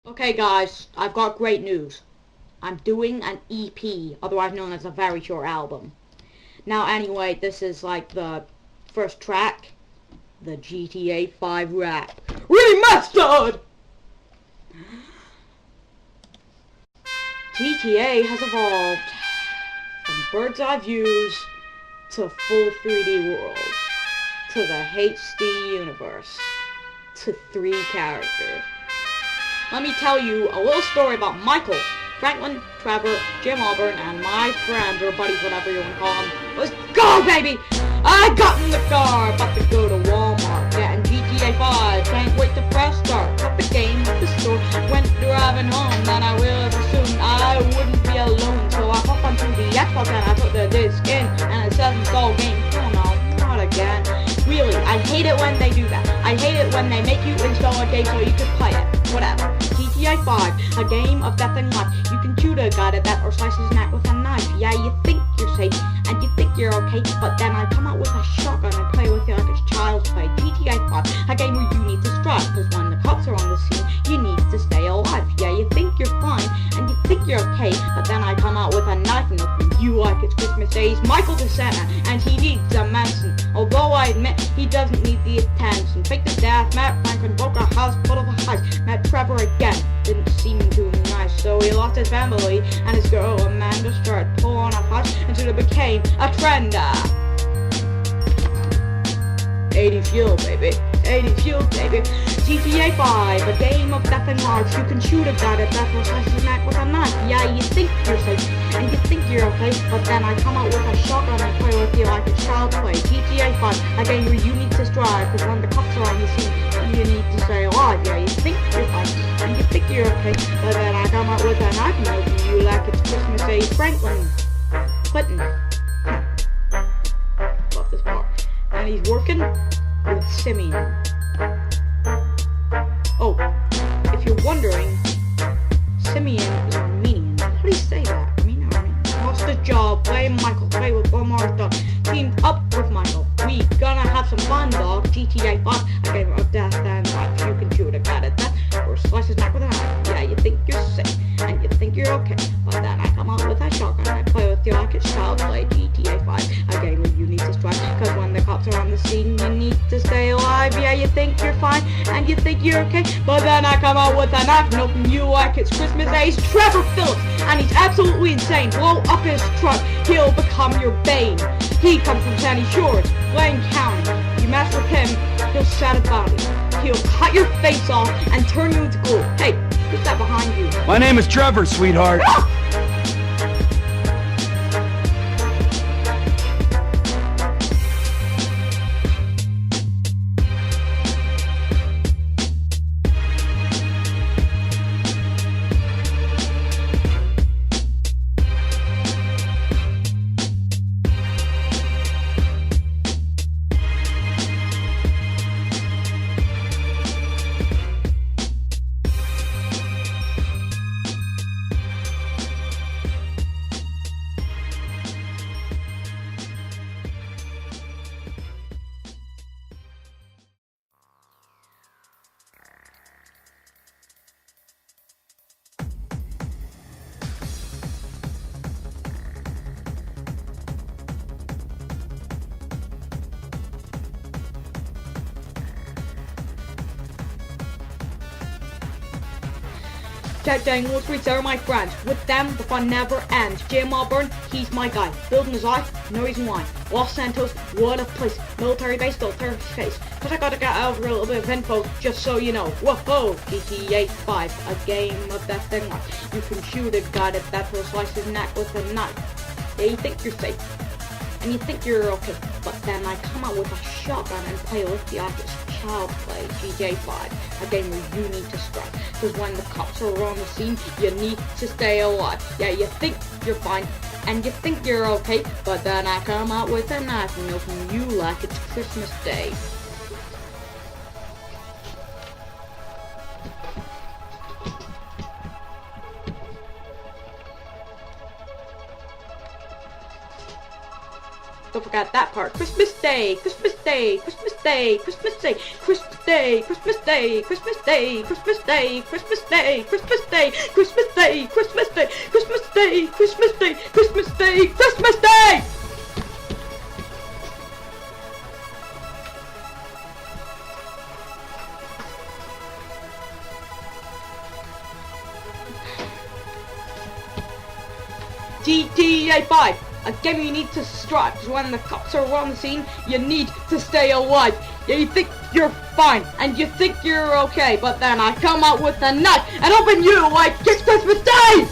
Okay guys, I've got great news. I'm doing an EP, otherwise known as a very short album. Now anyway, this is like the first track, the GTA 5 rap remastered! GTA has evolved from bird's eye views to full 3D worlds, to the HD universe, to 3 characters. Let me tell you a little story about Michael, Franklin, Trevor, Jim Auburn, and my friends, or buddies, whatever you want to call them. Let's go, baby! I got in the car, about to go to Walmart, getting GTA 5, can't wait to press start. Cut the game at the store, went driving home, then I realized soon I wouldn't be alone. So I hopped onto the Xbox and I put the disc in, and it says install game. Oh no, not again. Really, I hate it when they do that. I hate it when they make you install a game so you can play it. Whatever. GTA 5, a game of death and life. You can shoot a guy to death or slice his neck with a knife. Yeah, you think you're safe, and you think you're okay, but then I come out with a shotgun and play with you like it's child's play. GTA 5, a game where you need to strive, cause when the cops are on the scene, you need to stay alive. Yeah, you think you're fine, and you think you're okay, but then I come out with a knife and open you like it's Christmas Day. He's Michael the Santa, and he needs a medicine. Although I admit he doesn't need the attention. Fake the death, Matt Franklin broke a house full of ice. Met Trevor again, didn't seem too nice, so he lost his family, and his girl Amanda started pulling a house until it became a trend. 80 fuel, baby. 80 fuel, baby. GTA 5, a game of death and life. You can shoot a guy to death or slice his neck with a knife. Yeah, you think you're safe, and you think you're okay, but then I come out with a shotgun and play with you like it's child's play. GTA 5, a game where you need to strive, cause when the cops are on the scene, you need to stay alive. Yeah, you think you're fine, and you think you're okay, but then I come out with a knife and open you like it's Christmas Day. Franklin Clinton. Love this part. And he's working with Simeon. Oh, if you're wondering, Simeon is Armenian. How do you say that? Armenian. Lost his job, playing Michael, play with Martha, teamed up with Michael. We gonna have some fun, dog. GTA 5, a game of death and life. You can shoot a guy to death or slice his neck with a knife. Yeah, you think you're safe, and you think you're okay, but then I come out with a shotgun and I play with you like it's child's play. GTA 5, a game where you need to strive, cause when the cops are on the scene, you need to stay alive. Yeah, you think you're fine, and you think you're okay, but then I come out with a knife and open you like it's Christmas Day. He's Trevor Phillips, and he's absolutely insane. Blow up his truck, he'll become your bane. He comes from Sandy Shores, Blaine County. You mess with him, he'll set a body. He'll cut your face off and turn you into glue. Hey, who's that behind you? My name is Trevor, sweetheart. Ah! Jack Daniels, Streets are my friends. With them, the fun never ends. Jim Auburn, he's my guy. Building his life, no reason why. Los Santos, what a place. Military base, military space. Cause I gotta get out a little bit of info, just so you know. Whoa, GTA 5, a game of death and life. You can shoot a guy to death or slice his neck with a knife. Yeah, you think you're safe, and you think you're okay, but then I come out with a shotgun and play with the objects. Child play. GTA 5, a game where you need to strive, cause when the cops are on the scene, you need to stay alive. Yeah, you think you're fine, and you think you're okay, but then I come out with a knife and open you like it's Christmas Day. Don't forget that part. Christmas Day, Christmas Day, Christmas Day, Christmas Day, Christmas. Day, Christmas Day, Christmas Day, Christmas Day, Christmas Day, Christmas Day, Christmas Day, Christmas Day, Christmas Day, Christmas Day, Christmas Day, Christmas Day! GTA 5, a game you need to strive, because when the cops are on the scene, you need to stay alive. Yeah, you think you're fine, and you think you're okay, but then I come out with a knife and open you like it's Christmas Day!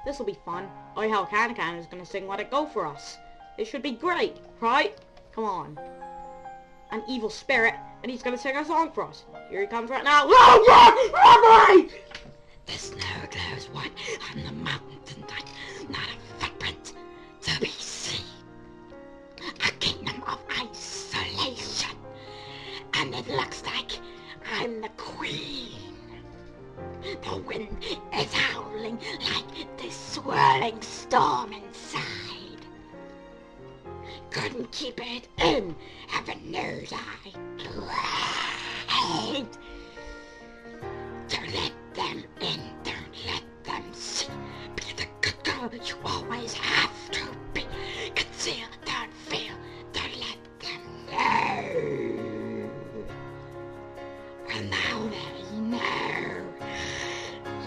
This'll be fun. Oh, how Can is gonna sing Let It Go for us. It should be great, right? Come on. An evil spirit, and he's gonna sing a song for us. Here he comes right now. Oh, yeah! Robbery! The snow glows white on the mountain tonight, not a footprint to be seen. A kingdom of isolation, and it looks like I'm the queen. The wind is howling like this swirling storm inside. Couldn't keep it in, heaven knows I tried. Don't let them in, don't let them see. Be the good girl you always have to be. Conceal, don't feel, don't let them know. Well, now they know.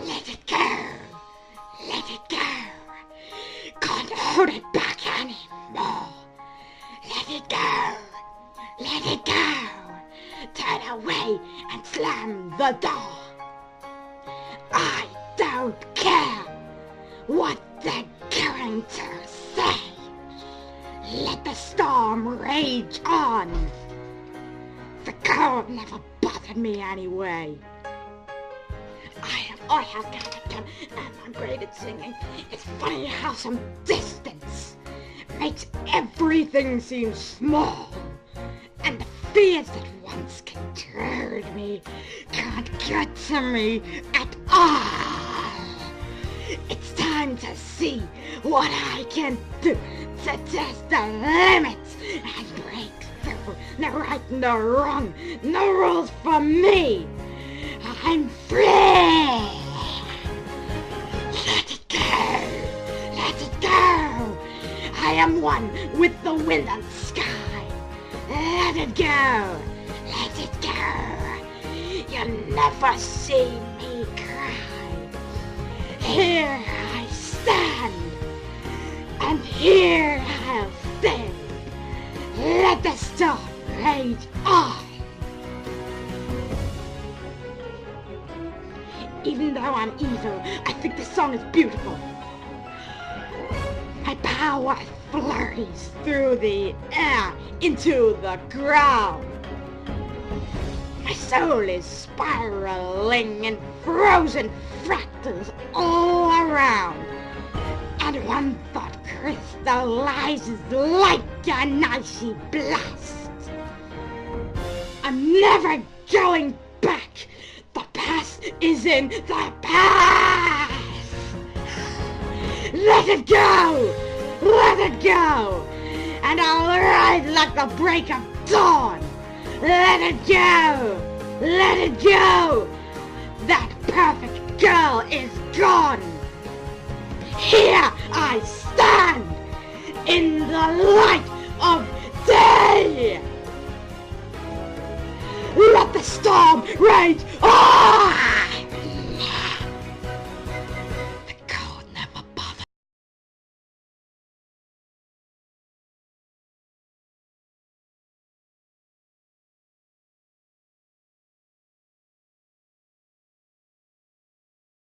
Let it go. the door. I don't care what they're going to say. Let the storm rage on. The cold never bothered me anyway. I have got a gun and I'm great at singing. It's funny how some distance makes everything seem small. And the fears that once controlled me can't get to me at all. It's time to see what I can do to test the limits and break through. No right, no wrong, no rules for me. I'm free. Let it go. Let it go. I am one with the wind and sky. Let it go. Let it go. You'll never see me cry. Here I stand, and here I'll stay. Let the storm rage on. Even though I'm evil, I think this song is beautiful. My power flurries through the air into the ground. My soul is spiraling in frozen fractals all around. And one thought crystallizes like an icy blast. I'm never going back. The past is in the past. Let it go. Let it go. And I'll rise like the break of dawn. Let it go. Let it go. That perfect girl is gone. Here I stand in the light of day. Let the storm rage on!